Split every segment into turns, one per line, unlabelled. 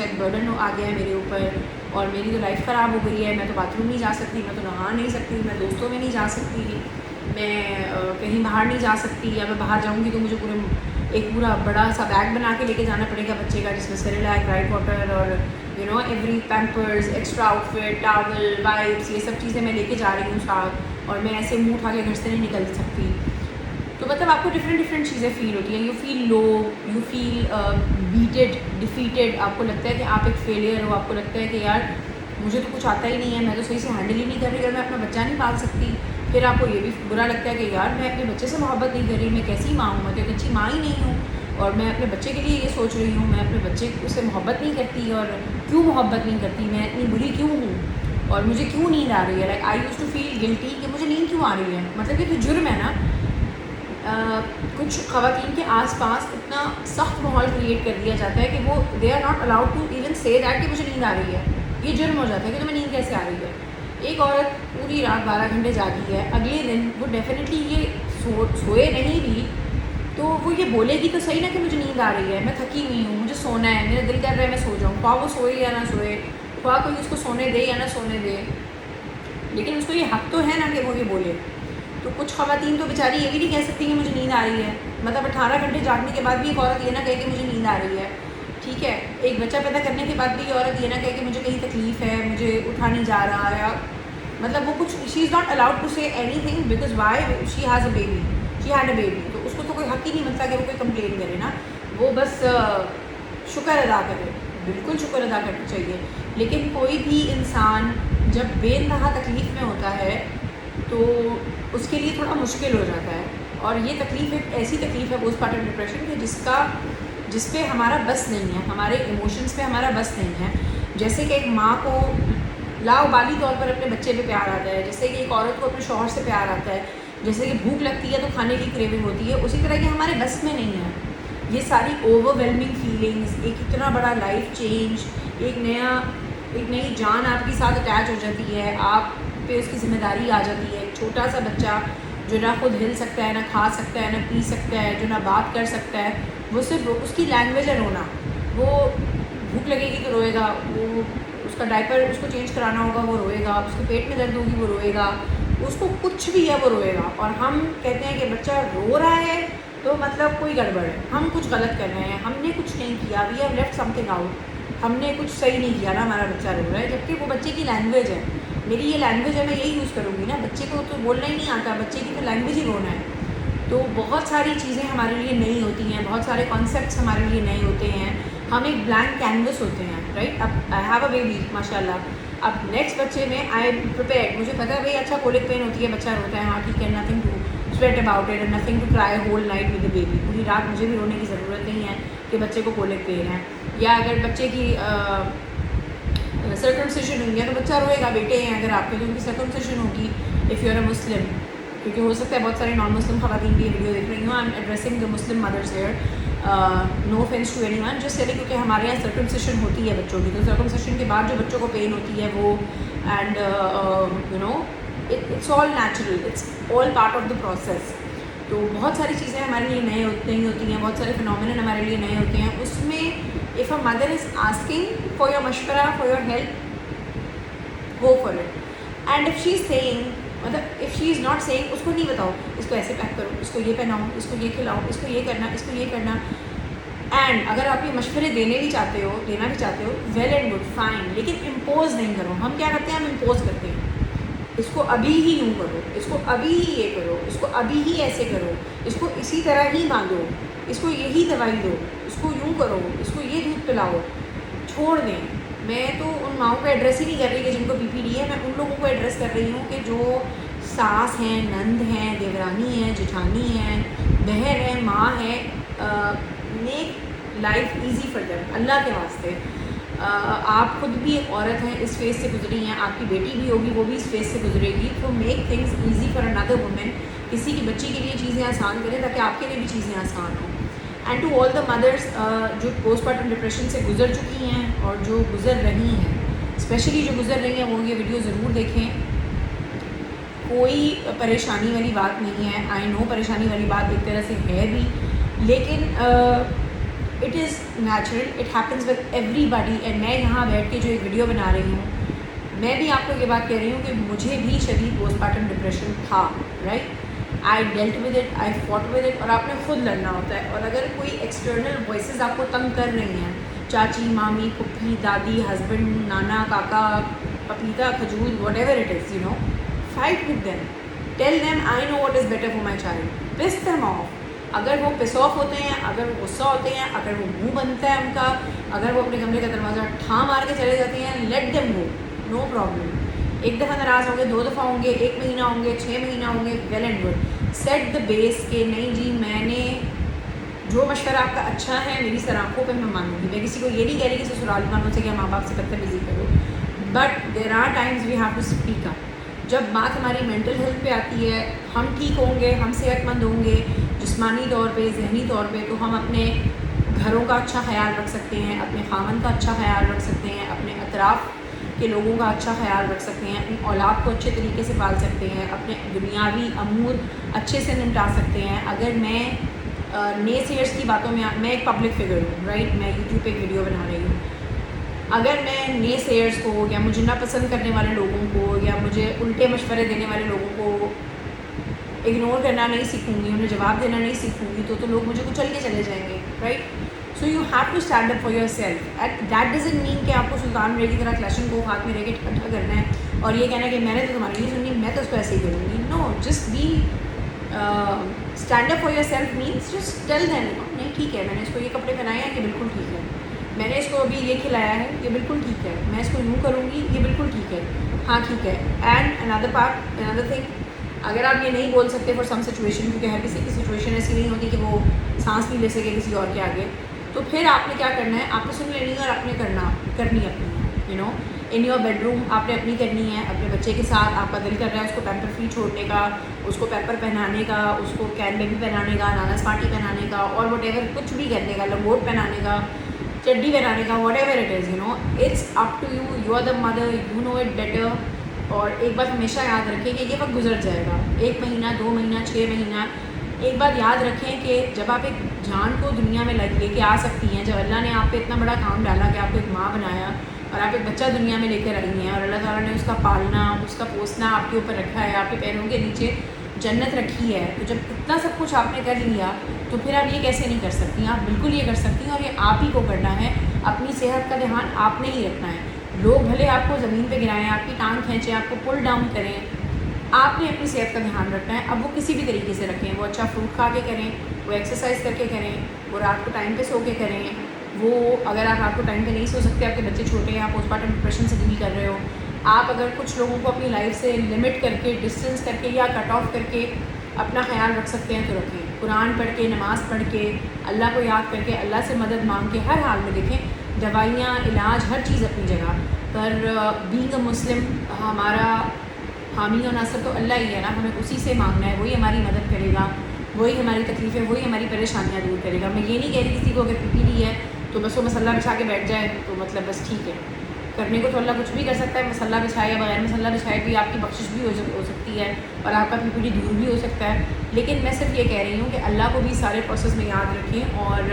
شاید برڈن آ گیا ہے میرے اوپر اور میری تو لائف خراب ہو گئی ہے. میں تو باتھ روم نہیں جا سکتی, میں تو نہا نہیں سکتی, میں دوستوں میں نہیں جا سکتی, میں کہیں باہر نہیں جا سکتی, یا میں باہر جاؤں گی تو مجھے ایک پورا بڑا سا بیگ بنا کے لے کے جانا پڑے گا بچے کا, جس میں سیریلیک, ڈرائی واٹر اور every Pampers, extra outfit, towel, wipes, یہ سب چیزیں میں لے کے جا رہی ہوں ساتھ, اور میں ایسے منہ اٹھا کے گھر سے نہیں نکل سکتی. تو مطلب آپ کو ڈفرینٹ چیزیں فیل ہوتی ہیں. You feel low, you feel bated, defeated, آپ کو لگتا ہے کہ آپ ایک فیلئر ہو, آپ کو لگتا ہے کہ یار مجھے تو کچھ آتا ہی نہیں ہے, میں تو صحیح سے ہینڈل ہی نہیں کر رہی, اور میں اپنا بچہ نہیں پال سکتی. پھر آپ کو یہ بھی برا لگتا ہے کہ یار میں اپنے بچے سے محبت نہیں کر رہی, میں کیسی ماں ہوں, میں تو ایک اچھی ماں ہی نہیں ہوں, اور میں اپنے بچے کے لیے یہ سوچ رہی ہوں, میں اپنے بچے سے محبت نہیں کرتی, اور کیوں محبت نہیں کرتی, میں اتنی بری کیوں ہوں, اور مجھے کیوں نیند آ رہی ہے. لائک آئی یوز ٹو فیل گلٹی کہ مجھے نیند کیوں آ رہی ہے. مطلب یہ تو جرم ہے نا. کچھ خواتین کے آس پاس اتنا سخت ماحول کریٹ کر دیا جاتا ہے کہ وہ they are not allowed to even say that کہ مجھے نیند آ رہی ہے. یہ جرم ہو جاتا ہے کہ تمہیں نیند کیسے آ رہی ہے. ایک عورت پوری رات 12 گھنٹے جاگی ہے, اگلے دن وہ ڈیفینیٹلی یہ سوئے نہیں بھی تو وہ یہ بولے گی تو صحیح نا کہ مجھے نیند آ رہی ہے, میں تھکی ہوئی ہوں, مجھے سونا ہے, میرا دل کر رہا ہے میں سو جاؤں, خواہ وہ سوئے یا نہ سوئے, خواہ کوئی اس کو سونے دے یا نہ سونے دے, لیکن اس کو یہ حق تو ہے نا کہ وہ یہ بولے. تو کچھ خواتین تو بیچاری یہ بھی نہیں کہہ سکتی کہ مجھے نیند آ رہی ہے. مطلب 18 گھنٹے جاگنے کے بعد بھی ایک عورت یہ نہ کہے کہ مجھے نیند آ رہی ہے. ٹھیک ہے, ایک بچہ پیدا کرنے کے بعد بھی یہ عورت یہ نہ کہے کہ مجھے کہیں تکلیف ہے, مجھے اٹھا نہیں جا رہا ہے. مطلب وہ کچھ شی از ناٹ الاؤڈ ٹو سے any thing because why she has a baby, she had a baby. تو اس کو تو کوئی حق ہی نہیں بنتا کہ وہ کوئی کمپلین کرے نا, وہ بس شکر ادا کرے. بالکل شکر ادا کرنا چاہیے, لیکن کوئی بھی انسان جب بے انتہا تکلیف میں ہوتا ہے تو اس کے لیے تھوڑا مشکل ہو جاتا ہے. اور یہ تکلیف ایک ایسی تکلیف ہے پوسٹ پارٹم ڈپریشن کہ جس پہ ہمارا بس نہیں ہے, ہمارے ایموشنس پہ ہمارا بس نہیں ہے. جیسے کہ ایک ماں کو لاابالی طور پر اپنے بچے پہ پیار آتا ہے, جیسے کہ ایک عورت کو اپنے شوہر سے پیار آتا ہے, جیسے کہ بھوک لگتی ہے تو کھانے کی کریونگ ہوتی ہے, اسی طرح یہ ہمارے بس میں نہیں ہے. یہ ساری اوور ویلمنگ فیلنگز, ایک اتنا بڑا لائف چینج, ایک نئی جان آپ کے ساتھ اٹیچ ہو جاتی ہے, آپ پہ اس کی ذمہ داری آ جاتی ہے. ایک چھوٹا سا بچہ جو نہ خود ہل سکتا ہے, نہ کھا سکتا ہے, نہ پی سکتا ہے, جو نہ بات کر سکتا ہے, وہ صرف اس کی لینگویج ہے رونا. وہ بھوک لگے گی تو روئے گا, وہ اس کا ڈائپر اس کو چینج کرانا ہوگا وہ روئے گا, اس کے پیٹ میں درد ہوگی وہ روئے گا, اس کو کچھ بھی ہے وہ روئے گا. اور ہم کہتے ہیں کہ بچہ رو رہا ہے تو مطلب کوئی گڑبڑ ہے, ہم کچھ غلط کر رہے ہیں, ہم نے کچھ نہیں کیا, we have left something out, ہم نے کچھ صحیح نہیں کیا نا, ہمارا بچہ رو رہا ہے. جبکہ وہ بچے کی لینگویج ہے, میری یہ لینگویج ہے, میں یہی یوز کروں گی نا. بچے کو تو بولنا ہی نہیں آتا, بچے کی تو لینگویج ہی رونا ہے. تو بہت ساری چیزیں ہمارے لیے نئی ہوتی ہیں, بہت سارے کانسیپٹس ہمارے لیے نئے ہوتے ہیں. ہم ایک بلینک کینوس ہوتے ہیں, رائٹ. اب آئی ہیو اے بیبی ماشاء اللہ, اب نیکسٹ بچے میں آئی ایم پریپیئرڈ. مجھے پتا ہے بھائی اچھا کولک پین ہوتی ہے, بچہ روتا ہے, ہاں ٹھیک ہے, nothing to sweat about it, nothing to cry whole night with the baby. پوری رات مجھے بھی رونے کی ضرورت نہیں ہے کہ بچے کو کولک پین ہے. یا اگر بچے کی سرکمسیشن ہوئی ہے تو بچہ روئے گا. بیٹے ہیں اگر آپ کے تو ان کی سرکمسیشن ہوگی اف یو آر اے مسلم, کیونکہ ہو سکتا ہے بہت سارے نان مسلم خواتین بھی یہ ویڈیو دیکھ رہی ہوں. I am addressing the Muslim mothers here, no offence to anyone, just saying, کیونکہ ہمارے یہاں سرکمسیشن ہوتی ہے بچوں کی, تو سرکمسیشن کے بعد جو بچوں کو پین ہوتی ہے وہ and it's all natural, it's all part of the process. تو بہت ساری چیزیں ہمارے لیے نئی ہوتی ہیں, بہت سارے فنومینن ہمارے لیے نئے ہوتے ہیں. اس میں if a mother is asking for your مشورہ, for your help, go for it. And if she is saying, مطلب if she is not saying, اس کو نہیں بتاؤ اس کو ایسے پیک کرو, اس کو یہ پہناؤ, اس کو یہ کھلاؤ, اس کو یہ کرنا, اس کو یہ کرنا. اینڈ اگر آپ یہ مشورے دینا بھی چاہتے ہو, ویل اینڈ گڈ, فائن, لیکن امپوز نہیں کرو. ہم کیا کرتے ہیں, ہم امپوز کرتے ہیں. اس کو ابھی ہی یوں کرو, اس کو ابھی ہی یہ کرو, اس کو ابھی ہی ایسے کرو, اس کو اسی طرح ہی باندھو, اس کو یہی دوائی دو, اس کو یوں کرو, اس کو یہ دودھ پلاؤ. چھوڑ دیں. میں تو ان ماؤں کو ایڈریس ہی نہیں کر رہی کہ جن کو پی پی ڈی ہے, میں ان لوگوں کو ایڈریس کر رہی ہوں کہ جو ساس ہیں, نند ہیں, دیورانی ہیں, جٹھانی ہیں, بہن ہیں, ماں ہے. Make life easy for them, اللہ کے واسطے. آپ خود بھی ایک عورت ہیں, اس فیز سے گزری ہیں, آپ کی بیٹی بھی ہوگی, وہ بھی اس فیز سے گزرے گی. تو make things easy for another woman. کسی کی بچی کے لیے چیزیں آسان کریں تاکہ آپ کے لیے بھی چیزیں آسان ہوں. اینڈ ٹو آل دا مدرس جو پوسٹ پارٹم ڈپریشن سے گزر چکی ہیں اور جو گزر رہی ہیں, اسپیشلی جو گزر رہی ہیں, وہ یہ ویڈیو ضرور دیکھیں. کوئی پریشانی والی بات نہیں ہے. آئی نو پریشانی والی بات ایک طرح سے ہے بھی, لیکن it is natural, it happens with every body. And میں یہاں بیٹھ کے جو ایک ویڈیو بنا رہی ہوں, میں بھی آپ کو یہ بات کہہ رہی ہوں کہ مجھے بھی شدید پوسٹ پارٹم ڈپریشن تھا, right. I dealt with it, I fought with it. اور آپ نے خود لڑنا ہوتا ہے. اور اگر کوئی ایکسٹرنل وائسز آپ کو تنگ کر رہی ہیں, چاچی, مامی, پھپھی, دادی, ہسبینڈ, نانا, کاکا, پپیتا, کھجور, whatever it is, fight with them, tell them I know what is better for my child, push them off. اگر وہ پس آف ہوتے ہیں, اگر وہ غصہ ہوتے ہیں, اگر وہ منہ بنتا ہے ان کا, اگر وہ اپنے کمرے کا دروازہ ٹھا مار کے چلے جاتے ہیں, let them go, no problem. ایک دفعہ ناراض ہوں گے, 2 دفعہ ہوں گے, 1 مہینہ ہوں گے, 6 مہینہ ہوں گے, ویل اینڈ گڈ. سیٹ دا بیس کہ نہیں جی, میں نے جو مشورہ آپ کا اچھا ہے میری سراخوں پہ میں مانوں گی. میں کسی کو یہ نہیں کہہ رہی کہ سسرال والوں سے کیا ماں باپ سے بدتمیزی کرو, but there are times we have to speak up. جب بات ہماری مینٹل ہیلتھ پہ آتی ہے, ہم ٹھیک ہوں گے, ہم صحت مند ہوں گے جسمانی طور پہ, ذہنی طور پہ, تو ہم اپنے گھروں کا اچھا خیال رکھ سکتے ہیں, اپنے خاوند کا اچھا خیال رکھ سکتے ہیں, اپنے اطراف کے لوگوں کا اچھا خیال رکھ سکتے ہیں, اپنی اولاد کو اچھے طریقے سے پال سکتے ہیں, اپنے دنیاوی امور اچھے سے نمٹا سکتے ہیں. اگر میں نئے سیئرس کی باتوں میں ایک پبلک فگر ہوں, رائٹ, میں یوٹیوب پہ ایک ویڈیو بنا رہی ہوں. اگر میں نئے سیئرس کو یا مجھے ناپسند کرنے والے لوگوں کو یا مجھے الٹے مشورے دینے والے لوگوں کو اگنور کرنا نہیں سیکھوں گی, انہیں جواب دینا نہیں سیکھوں گی, تو لوگ مجھے کچل کے چلے جائیں گے, right. So you have to stand up for yourself. That doesn't mean کہ آپ کو سلطان میرے کی طرح کلیشن کو ہاتھ میں رہ کے اکٹھا کرنا ہے اور یہ کہنا ہے کہ میں نے تو تمہاری نہیں سننی, میں تو اس کو ایسے ہی کروں گی. No, just be stand up for yourself means just tell them, نہیں ٹھیک ہے, میں نے اس کو یہ کپڑے پہنائے ہیں, یہ بالکل ٹھیک ہے, میں نے اس کو ابھی یہ کھلایا ہے, یہ بالکل ٹھیک ہے, میں اس کو یوں کروں گی, یہ بالکل ٹھیک ہے, ہاں ٹھیک ہے. اینڈ اندر تھنگ, اگر آپ یہ نہیں بول سکتے فار سم سچویشن, کیونکہ ہر کسی کی سچویشن ایسی نہیں ہوتی کہ وہ سانس نہیں لے سکے کسی اور کے آگے, تو پھر آپ نے کیا کرنا ہے, آپ نے سن لینی ہے اور آپ نے کرنی اپنی, ان یور بیڈ روم آپ نے اپنی کرنی ہے. اپنے بچے کے ساتھ آپ کا دل کر رہا ہے اس کو پیمپر فری چھوڑنے کا, اس کو پیمپر پہنانے کا, اس کو کین بیبی پہنانے کا, ناناز پارٹی پہنانے کا, اور وٹ ایور کچھ بھی کرنے کا, لنگوٹ پہنانے کا, چڈی پہنانے کا, whatever it is, it's up to you, you are the mother, you know it better. اور ایک بات ہمیشہ یاد رکھیں کہ یہ وقت گزر جائے گا, 1 مہینہ, 2 مہینہ, 6 مہینہ. ایک بات یاد رکھیں کہ جب آپ ایک جان کو دنیا میں لے کے آ سکتی ہیں, جب اللہ نے آپ پہ اتنا بڑا کام ڈالا کہ آپ کو ایک ماں بنایا اور آپ ایک بچہ دنیا میں لے کر آئی ہیں, اور اللہ تعالیٰ نے اس کا پالنا, اس کا پوسنا آپ کے اوپر رکھا ہے, آپ کے پیروں کے نیچے جنت رکھی ہے, تو جب اتنا سب کچھ آپ نے کر لیا تو پھر آپ یہ کیسے نہیں کر سکتی؟ آپ بالکل یہ کر سکتی ہیں, اور یہ آپ ہی کو کرنا ہے. اپنی صحت کا دھیان آپ نے ہی رکھنا ہے. لوگ بھلے آپ کو زمین پہ گرائیں, آپ کی ٹانگ کھینچیں, آپ کو پل ڈاؤن کریں, آپ نے اپنی صحت کا دھیان رکھنا ہے. اب وہ کسی بھی طریقے سے رکھیں, وہ اچھا فروٹ کھا کے کریں, وہ ایکسرسائز کر کے کریں, وہ رات کو ٹائم پہ سو کے کریں, وہ اگر آپ رات کو ٹائم پہ نہیں سو سکتے, آپ کے بچے چھوٹے ہیں, آپ پوسٹ پارٹم ڈپریشن سے ڈیل کر رہے ہو, آپ اگر کچھ لوگوں کو اپنی لائف سے لمٹ کر کے, ڈسٹینس کر کے یا کٹ آف کر کے اپنا خیال رکھ سکتے ہیں تو رکھیں. قرآن پڑھ کے, نماز پڑھ کے, اللہ کو یاد کر کے, اللہ سے مدد مانگ کے, ہر حال میں دیکھیں دوائیاں, علاج, ہر چیز اپنی جگہ پر. بینگ اے مسلم ہمارا حامی و ناصر تو اللہ ہی ہے نا, ہمیں اسی سے مانگنا ہے, وہی ہماری مدد کرے گا, وہی ہماری تکلیفیں, وہی ہماری پریشانیاں دور کرے گا. میں یہ نہیں کہہ رہی کسی کو اگر پی ڈی ہے تو بس وہ مسلح بچھا کے بیٹھ جائے تو مطلب بس ٹھیک ہے, کرنے کو تو اللہ کچھ بھی کر سکتا ہے. مسلح بچھائے یا بغیر مسلح بچھائے بھی آپ کی بخشش بھی ہو سکتی ہے اور آپ کا پی ڈی دور بھی ہو سکتا ہے. لیکن میں صرف یہ کہہ رہی ہوں کہ اللہ کو بھی سارے پروسیس میں یاد رکھیں, اور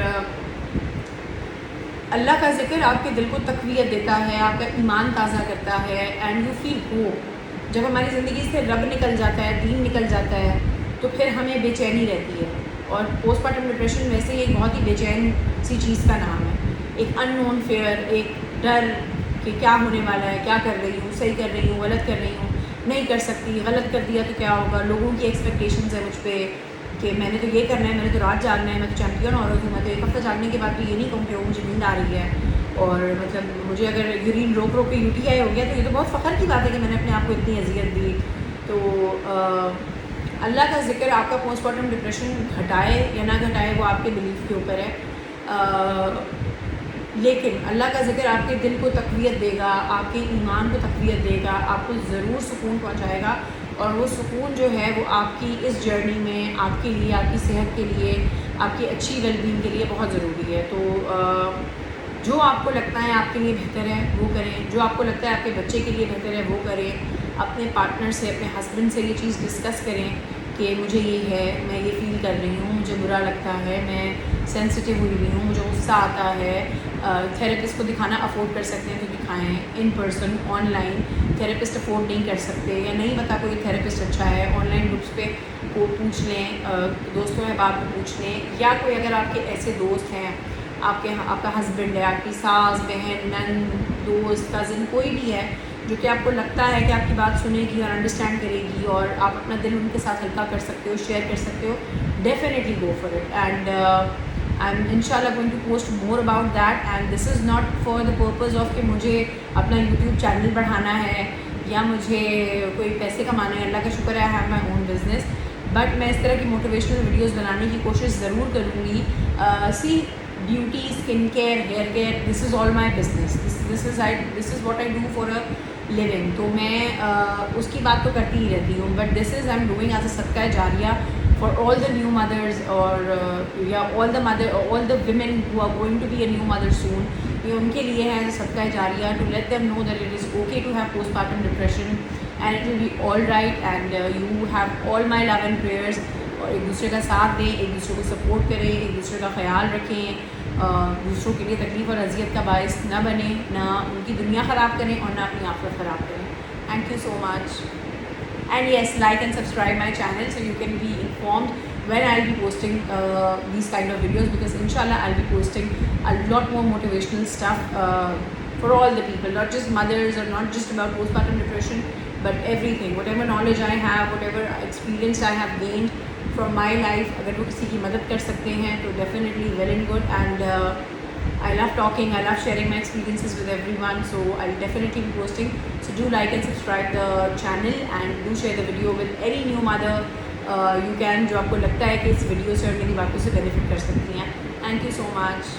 اللہ کا ذکر آپ کے دل کو تقویت دیتا ہے, آپ کا ایمان تازہ کرتا ہے, اینڈ یو فیل ہوپ. جب ہماری زندگی سے رب نکل جاتا ہے, دین نکل جاتا ہے, تو پھر ہمیں بے چینی رہتی ہے. اور پوسٹ پارٹم ڈپریشن ویسے ہی ایک بہت ہی بے چین سی چیز کا نام ہے, ایک ان نون فیئر, ایک ڈر کہ کیا ہونے والا ہے, کیا کر رہی ہوں, صحیح کر رہی ہوں, غلط کر رہی ہوں, نہیں کر سکتی, غلط کر دیا تو کیا ہوگا, لوگوں کی ایکسپیکٹیشنز ہیں مجھ پہ کہ میں نے تو یہ کرنا ہے, میں نے تو رات جاگنا ہے, میں تو چیمپئن عورت ہوں, میں تو 1 ہفتہ جاگنے کے بعد بھی یہ نہیں کہوں کہ مجھے نیند آ رہی ہے, اور مطلب مجھے اگر یورین روک کے یو ٹی آئی ہو گیا تو یہ تو بہت فخر کی بات ہے کہ میں نے اپنے آپ کو اتنی اذیت دی. تو اللہ کا ذکر آپ کا پوسٹ پارٹم ڈپریشن گھٹائے یا نہ گھٹائے وہ آپ کے بلیف کے اوپر ہے, لیکن اللہ کا ذکر آپ کے دل کو تقویت دے گا, آپ کے ایمان کو تقویت دے گا, آپ کو ضرور سکون پہنچائے گا. اور وہ سکون جو ہے وہ آپ کی اس جرنی میں آپ کے لیے, آپ کی صحت کے لیے, آپ کی اچھی ویل بینگ کے لیے بہت ضروری ہے. تو جو آپ کو لگتا ہے آپ کے لیے بہتر ہے وہ کریں, جو آپ کو لگتا ہے آپ کے بچے کے لیے بہتر ہے وہ کریں. اپنے پارٹنر سے, اپنے ہسبینڈ سے یہ چیز ڈسکس کریں کہ مجھے یہ ہے, میں یہ فیل کر رہی ہوں, مجھے برا لگتا ہے, میں سینسٹیو ہوئی ہوئی ہوں, مجھے غصہ آتا ہے. تھیراپسٹ کو دکھانا افورڈ کر سکتے ہیں تو دکھائیں, in person. On line therapist afford نہیں کر سکتے یا نہیں پتہ کوئی تھیراپسٹ اچھا ہے, آن لائن گروپس پہ کو پوچھ لیں, دوستوں احباب کو پوچھ لیں, یا کوئی اگر آپ کے ایسے دوست ہیں, آپ کا ہسبینڈ ہے, آپ کی ساس, بہن, نند, دوست, کزن, کوئی بھی ہے جو کہ آپ کو لگتا ہے کہ آپ کی بات سنے گی اور انڈرسٹینڈ کرے گی اور آپ اپنا دل ان کے ساتھ ہلکا کر سکتے ہو, شیئر کر سکتے ہو, definitely go for it. And I am ان شاء اللہ going to post more about that. And this is not for the purpose of کہ مجھے اپنا یوٹیوب چینل بڑھانا ہے یا مجھے کوئی پیسے کمانے ہیں. اللہ کا شکر ہے, I have my own business. But میں اس طرح کی موٹیویشنل ویڈیوز بنانے کی کوشش ضرور کروں گی. See, beauty, skin care, hair care, this is all my business. This is what I do for a living. تو میں اس کی بات تو کرتی ہی رہتی ہوں, but this is I am doing as a صدقہ جاریہ for all the new mothers, اور یا all the women who are going to be a new mother soon. یہ ان کے لیے ہے ایز اے صدقہ جاریہ, to let them know that it is okay to have postpartum depression and it will be all right. And you have all my love and prayers. اور ایک دوسرے کا ساتھ دیں, ایک دوسرے کو سپورٹ کریں, ایک دوسرے کا خیال رکھیں, دوسروں کے لیے تکلیف اور اذیت کا باعث نہ بنیں, نہ ان کی دنیا خراب کریں اور نہ اپنی آخرت خراب کریں. Thank you so much. And yes, like and subscribe my channel so you can be informed when I'll be posting these kind of videos, because inshallah I'll be posting a lot more motivational stuff for all the people, not just mothers or not just about postpartum depression, but everything, whatever knowledge I have, whatever experience I have gained from my life. اگر وہ کسی کی مدد کر سکتے ہیں تو definitely well and good. And I love talking, I love sharing my experiences with everyone, so I'll definitely be posting. So do like and subscribe the channel and do share the video with any new mother you can, جو آپ کو لگتا ہے کہ اس video سے اور میری باتوں سے بینیفٹ کر سکتی ہیں. Thank you so much.